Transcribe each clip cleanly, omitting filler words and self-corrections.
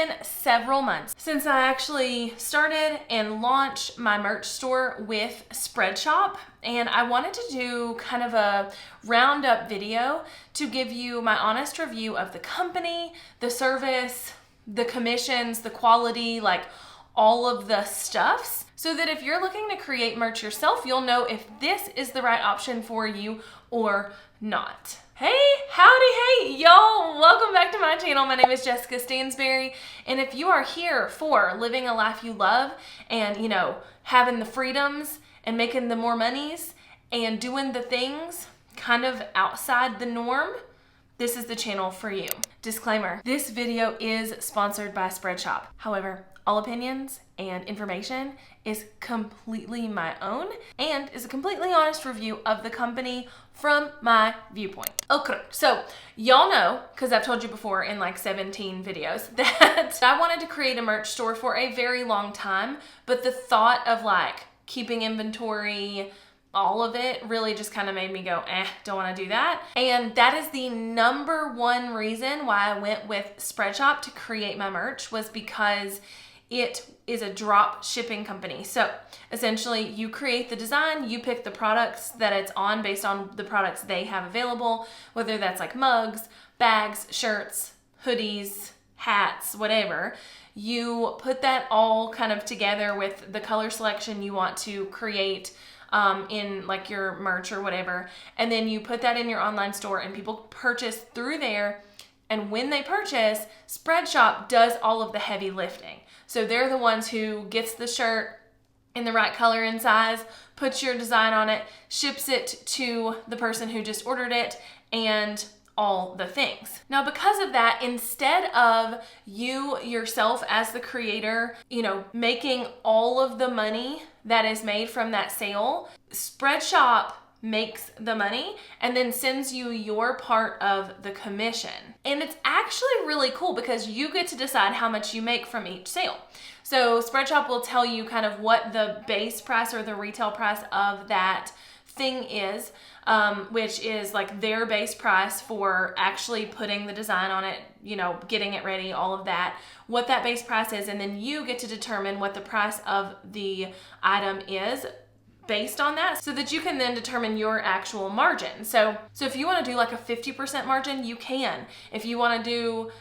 been several months since I actually started and launched my merch store with Spreadshop, and I wanted to do kind of a roundup video to give you my honest review of the company, the service, the commissions, the quality, like all of the stuffs, so that if you're looking to create merch yourself, you'll know if this is the right option for you or not. Hey, howdy, hey, y'all. Welcome back to my channel. My name is Jessica Stansberry, and if you are here for living a life you love and, having the freedoms and making the more monies and doing the things kind of outside the norm, this is the channel for you. Disclaimer, this video is sponsored by Spreadshop. However, all opinions and information is completely my own and is a completely honest review of the company from my viewpoint. Okay, so y'all know, because I've told you before in like 17 videos, that I wanted to create a merch store for a very long time, but the thought of like keeping inventory, all of it really just kind of made me go, don't want to do that. And that is the number one reason why I went with Spreadshop to create my merch, was because it is a drop shipping company. So essentially you create the design, you pick the products that it's on based on the products they have available, whether that's like mugs, bags, shirts, hoodies, hats, whatever. You put that all kind of together with the color selection you want to create in like your merch or whatever. And then you put that in your online store and people purchase through there. And when they purchase, Spreadshop does all of the heavy lifting. So they're the ones who gets the shirt in the right color and size, puts your design on it, ships it to the person who just ordered it, and all the things. Now, because of that, instead of you yourself as the creator, making all of the money that is made from that sale, Spreadshop makes the money and then sends you your part of the commission. And it's actually really cool because you get to decide how much you make from each sale. So Spreadshop will tell you kind of what the base price or the retail price of that thing is, which is like their base price for actually putting the design on it, getting it ready, all of that, what that base price is. And then you get to determine what the price of the item is based on that, so that you can then determine your actual margin. So if you want to do like a 50% margin, you can. If you want to do,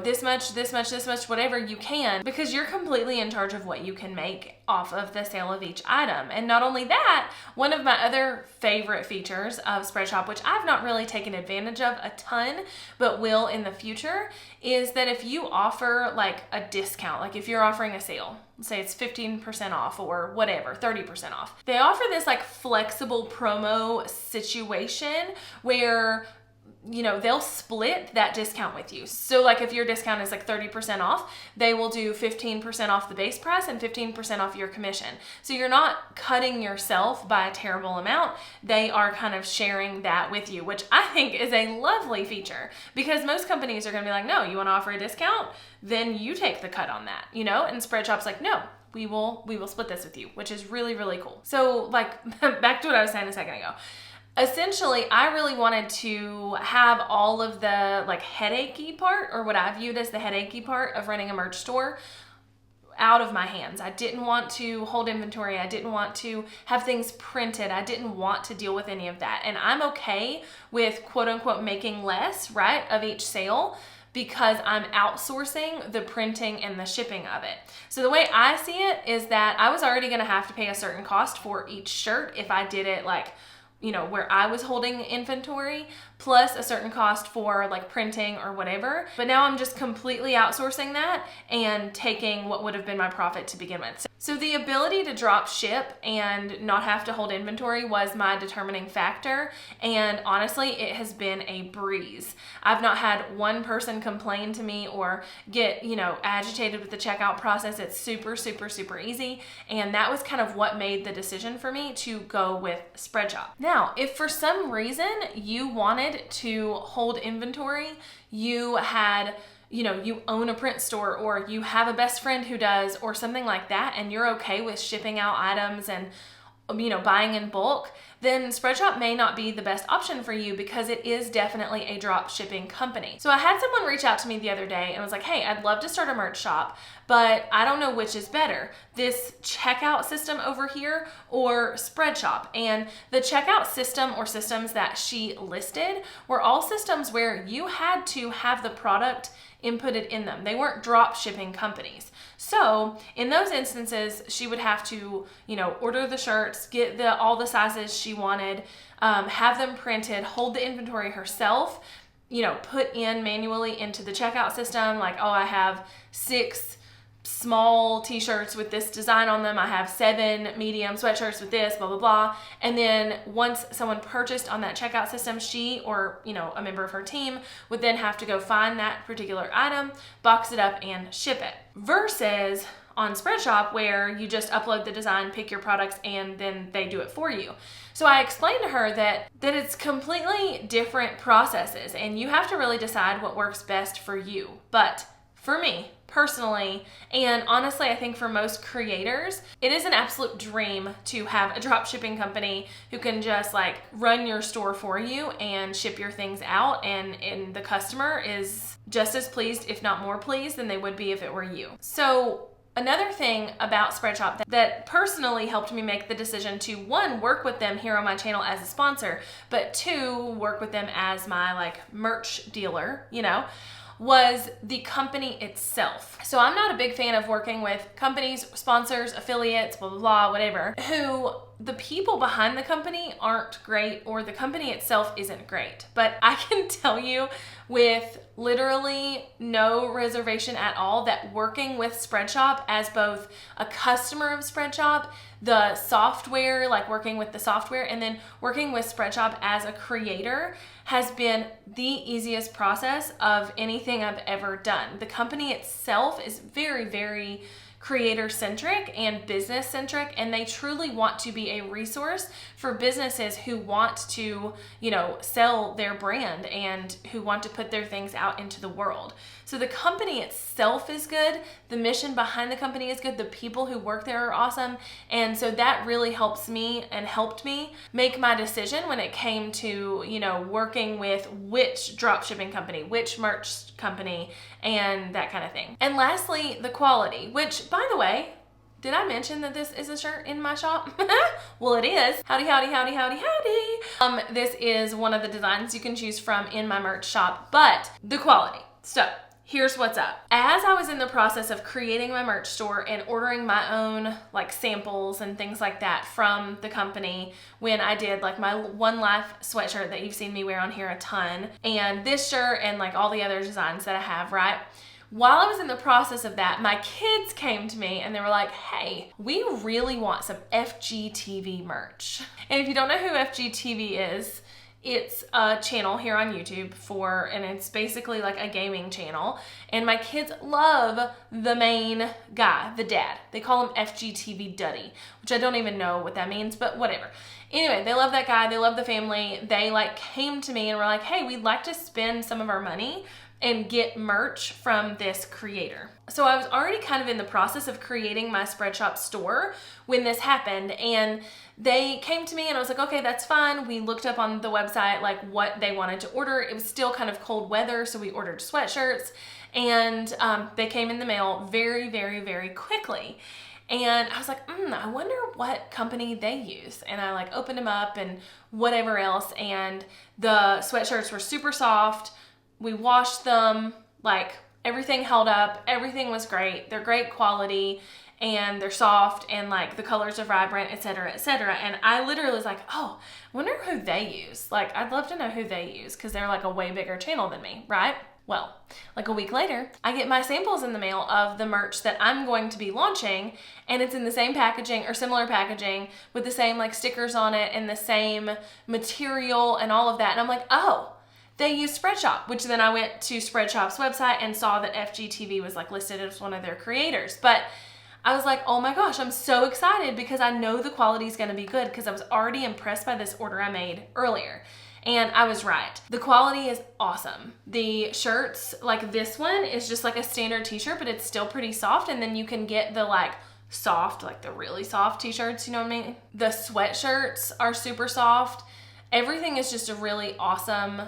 this much, whatever, you can, because you're completely in charge of what you can make off of the sale of each item. And not only that, one of my other favorite features of Spreadshop, which I've not really taken advantage of a ton, but will in the future, is that if you offer like a discount, like if you're offering a sale, let's say it's 15% off or whatever, 30% off, they offer this like flexible promo situation where they'll split that discount with you. So like if your discount is like 30% off, they will do 15% off the base price and 15% off your commission. So you're not cutting yourself by a terrible amount. They are kind of sharing that with you, which I think is a lovely feature, because most companies are going to be like, no, you want to offer a discount? Then you take the cut on that, and Spreadshop's like, no, we will split this with you, which is really, really cool. So like back to what I was saying a second ago. Essentially, I really wanted to have all of the like headachy part, or what I viewed as the headachy part of running a merch store, out of my hands. I didn't want to hold inventory. I didn't want to have things printed. I didn't want to deal with any of that. And I'm okay with quote unquote making less, right, of each sale, because I'm outsourcing the printing and the shipping of it. So the way I see it is that I was already gonna have to pay a certain cost for each shirt if I did it like, where I was holding inventory, plus a certain cost for like printing or whatever. But now I'm just completely outsourcing that and taking what would have been my profit to begin with. So the ability to drop ship and not have to hold inventory was my determining factor. And honestly, it has been a breeze. I've not had one person complain to me or get, agitated with the checkout process. It's super, super, super easy. And that was kind of what made the decision for me to go with Spreadshop. Now, if for some reason you wanted to hold inventory, you had you own a print store, or you have a best friend who does, or something like that, and you're okay with shipping out items and buying in bulk, then Spreadshop may not be the best option for you because it is definitely a drop shipping company. So I had someone reach out to me the other day and was like, hey, I'd love to start a merch shop, but I don't know which is better, this checkout system over here or Spreadshop. And the checkout system or systems that she listed were all systems where you had to have the product inputted in them. They weren't drop shipping companies. So in those instances, she would have to, order the shirts, get all the sizes she wanted, have them printed, hold the inventory herself, put in manually into the checkout system, like, oh, I have 6 small t-shirts with this design on them. I have 7 medium sweatshirts with this, blah, blah, blah. And then once someone purchased on that checkout system, she or, a member of her team would then have to go find that particular item, box it up and ship it. Versus on Spreadshop where you just upload the design, pick your products, and then they do it for you. So I explained to her that it's completely different processes and you have to really decide what works best for you. But for me, personally, and honestly, I think for most creators, it is an absolute dream to have a drop shipping company who can just run your store for you and ship your things out, and the customer is just as pleased, if not more pleased, than they would be if it were you. So another thing about Spreadshop that personally helped me make the decision to, 1, work with them here on my channel as a sponsor, but 2, work with them as my merch dealer, was the company itself. So I'm not a big fan of working with companies, sponsors, affiliates, blah, blah, blah, whatever, who the people behind the company aren't great or the company itself isn't great. But I can tell you with literally no reservation at all that working with Spreadshop as both a customer of Spreadshop, the software, working with the software, and then working with Spreadshop as a creator has been the easiest process of anything I've ever done. The company itself is very, very creator-centric and business-centric, and they truly want to be a resource for businesses who want to, sell their brand and who want to put their things out into the world. So the company itself is good, the mission behind the company is good, the people who work there are awesome, and so that really helped me make my decision when it came to, working with which dropshipping company, which merch company, and that kind of thing. And lastly, the quality, which, by the way, did I mention that this is a shirt in my shop? Well, it is. Howdy, howdy, howdy, howdy, howdy. This is one of the designs you can choose from in my merch shop, but the quality. So here's what's up. As I was in the process of creating my merch store and ordering my own samples and things like that from the company, when I did my One Life sweatshirt that you've seen me wear on here a ton, and this shirt and all the other designs that I have, right? While I was in the process of that, my kids came to me and they were like, hey, we really want some FGTV merch. And if you don't know who FGTV is, it's a channel here on YouTube and it's basically a gaming channel. And my kids love the main guy, the dad. They call him FGTV Duddy, which I don't even know what that means, but whatever. Anyway, they love that guy. They love the family. They came to me and were like, hey, we'd like to spend some of our money and get merch from this creator. So I was already kind of in the process of creating my Spreadshop store when this happened, and they came to me and I was like, okay, that's fine. We looked up on the website what they wanted to order. It was still kind of cold weather, so we ordered sweatshirts, and they came in the mail very, very, very quickly. And I was like, I wonder what company they use. And I opened them up and whatever else, and the sweatshirts were super soft. We washed them, everything held up, everything was great. They're great quality and they're soft and the colors are vibrant, etc., etc. And I literally was like, oh, I wonder who they use. I'd love to know who they use because they're a way bigger channel than me, right? Well, a week later, I get my samples in the mail of the merch that I'm going to be launching, and it's in the same packaging or similar packaging with the same stickers on it and the same material and all of that. And I'm like, oh, they use Spreadshop, which then I went to Spreadshop's website and saw that FGTV was listed as one of their creators. But I was like, oh my gosh, I'm so excited because I know the quality is going to be good because I was already impressed by this order I made earlier. And I was right. The quality is awesome. The shirts, this one is just a standard t-shirt, but it's still pretty soft. And then you can get the soft, like the really soft t-shirts, you know what I mean? The sweatshirts are super soft. Everything is just a really awesome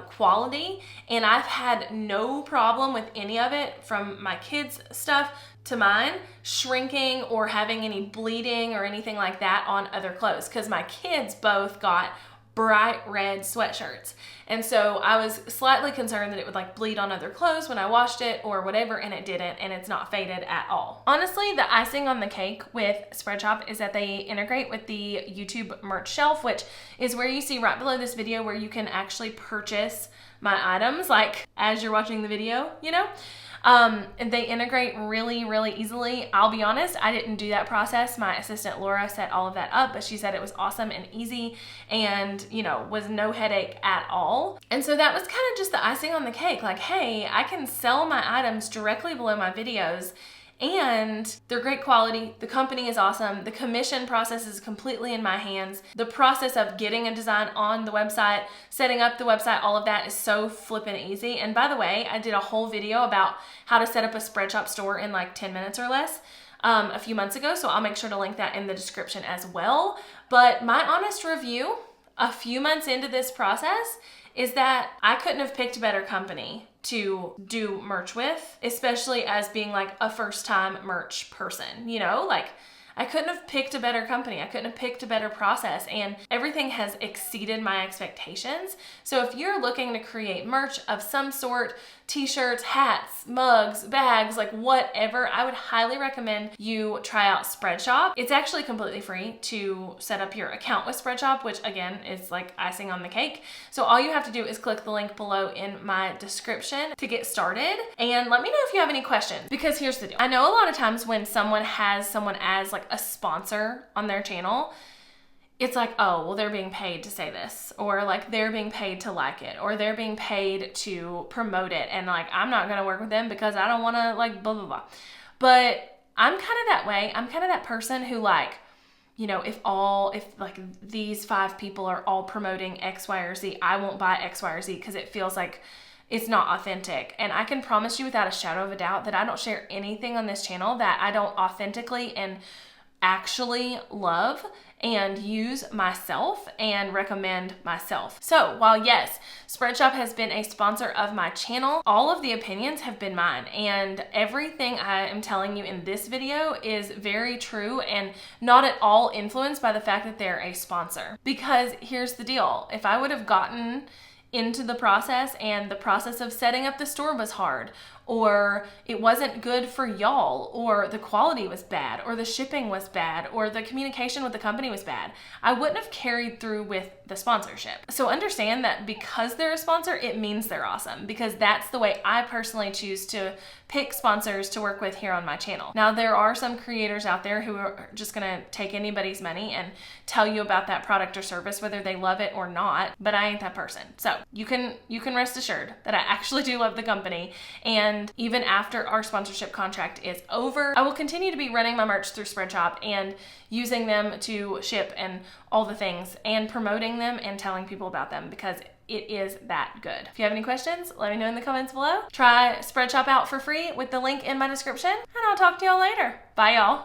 quality, and I've had no problem with any of it, from my kids' stuff to mine, shrinking or having any bleeding or anything like that on other clothes, because my kids both got bright red sweatshirts. And so I was slightly concerned that it would like bleed on other clothes when I washed it or whatever, and it didn't, and it's not faded at all. Honestly, the icing on the cake with Spreadshop is that they integrate with the YouTube merch shelf, which is where you see right below this video where you can actually purchase my items, like as you're watching the video, you know? And they integrate really, really easily. I'll be honest, I didn't do that process. My assistant Laura set all of that up, but she said it was awesome and easy and, you know, was no headache at all. And so that was kind of just the icing on the cake. Like, hey, I can sell my items directly below my videos, and they're great quality. The company is awesome. The commission process is completely in my hands. The process of getting a design on the website, setting up the website, all of that is so flippin' easy. And by the way, I did a whole video about how to set up a Spreadshop store in like 10 minutes or less a few months ago, so I'll make sure to link that in the description as well. But my honest review a few months into this process is that I couldn't have picked a better company to do merch with, especially as being like a first-time merch person, you know? Like, I couldn't have picked a better company. I couldn't have picked a better process, and everything has exceeded my expectations. So if you're looking to create merch of some sort, t-shirts, hats, mugs, bags, like whatever, I would highly recommend you try out Spreadshop. It's actually completely free to set up your account with Spreadshop, which again is like icing on the cake. So all you have to do is click the link below in my description to get started, and let me know if you have any questions, because here's the deal. I know a lot of times when someone has someone as like a sponsor on their channel, it's like, oh, well, they're being paid to say this, or like they're being paid to like it, or they're being paid to promote it, and like I'm not gonna work with them because I don't wanna like blah, blah, blah. But I'm kind of that way. I'm kind of that person who, like, you know, if like these 5 people are all promoting X, Y, or Z, I won't buy X, Y, or Z because it feels like it's not authentic. And I can promise you without a shadow of a doubt that I don't share anything on this channel that I don't authentically and actually love and use myself and recommend myself. So while yes, Spreadshop has been a sponsor of my channel, all of the opinions have been mine, and everything I am telling you in this video is very true and not at all influenced by the fact that they're a sponsor. Because here's the deal, if I would have gotten into the process and the process of setting up the store was hard, or it wasn't good for y'all, or the quality was bad, or the shipping was bad, or the communication with the company was bad, I wouldn't have carried through with the sponsorship. So understand that because they're a sponsor, it means they're awesome, because that's the way I personally choose to pick sponsors to work with here on my channel. Now, there are some creators out there who are just gonna take anybody's money and tell you about that product or service, whether they love it or not, but I ain't that person. So you can rest assured that I actually do love the company, and even after our sponsorship contract is over, I will continue to be running my merch through Spreadshop and using them to ship and all the things, and promoting them and telling people about them, because it is that good. If you have any questions, let me know in the comments below. Try Spreadshop out for free with the link in my description, and I'll talk to y'all later. Bye, y'all.